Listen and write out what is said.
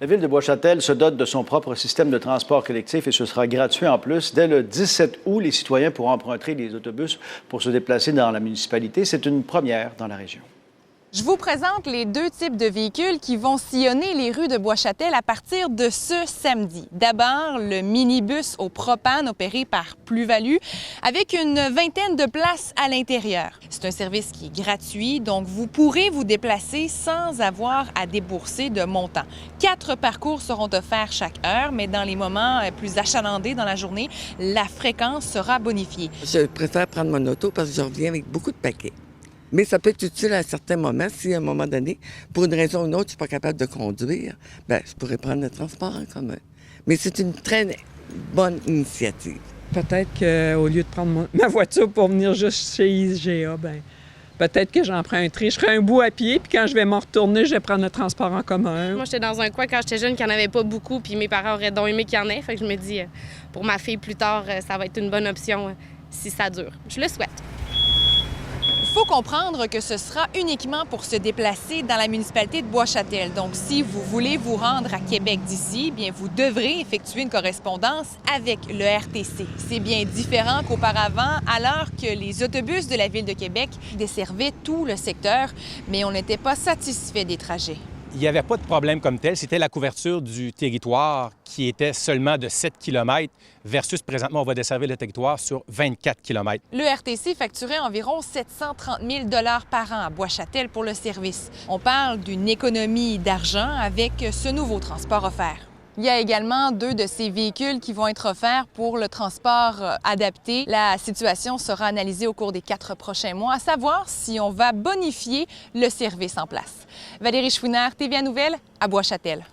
La Ville de Bois-Châtel se dote de son propre système de transport collectif et ce sera gratuit en plus. Dès le 17 août, les citoyens pourront emprunter les autobus pour se déplacer dans la municipalité. C'est une première dans la région. Je vous présente les deux types de véhicules qui vont sillonner les rues de Bois-Châtel à partir de ce samedi. D'abord, le minibus au propane opéré par Plus-Value avec une vingtaine de places à l'intérieur. C'est un service qui est gratuit, donc vous pourrez vous déplacer sans avoir à débourser de montant. 4 parcours seront offerts chaque heure, mais dans les moments plus achalandés dans la journée, la fréquence sera bonifiée. Je préfère prendre mon auto parce que je reviens avec beaucoup de paquets. Mais ça peut être utile à certains moments. Si à un moment donné, pour une raison ou une autre, je ne suis pas capable de conduire, bien, je pourrais prendre le transport en commun. Mais c'est une très bonne initiative. Peut-être qu'au lieu de prendre ma voiture pour venir juste chez IGA, bien, peut-être que j'emprunterai. Je ferai un bout à pied, puis quand je vais m'en retourner, je vais prendre le transport en commun. Moi, j'étais dans un coin quand j'étais jeune qu'il n'y en avait pas beaucoup, puis mes parents auraient donc aimé qu'il y en ait. Fait que je me dis, pour ma fille plus tard, ça va être une bonne option si ça dure. Je le souhaite. Il faut comprendre que ce sera uniquement pour se déplacer dans la municipalité de Bois-Châtel. Donc, si vous voulez vous rendre à Québec d'ici, bien, vous devrez effectuer une correspondance avec le RTC. C'est bien différent qu'auparavant, alors que les autobus de la Ville de Québec desservaient tout le secteur, mais on n'était pas satisfait des trajets. Il n'y avait pas de problème comme tel. C'était la couverture du territoire qui était seulement de 7 km versus présentement, on va desservir le territoire sur 24 km. Le RTC facturait environ 730 000 $ par an à Bois-Châtel pour le service. On parle d'une économie d'argent avec ce nouveau transport offert. Il y a également 2 de ces véhicules qui vont être offerts pour le transport adapté. La situation sera analysée au cours des 4 prochains mois, à savoir si on va bonifier le service en place. Valérie Chouinard, TVA Nouvelles, à Bois-Châtel.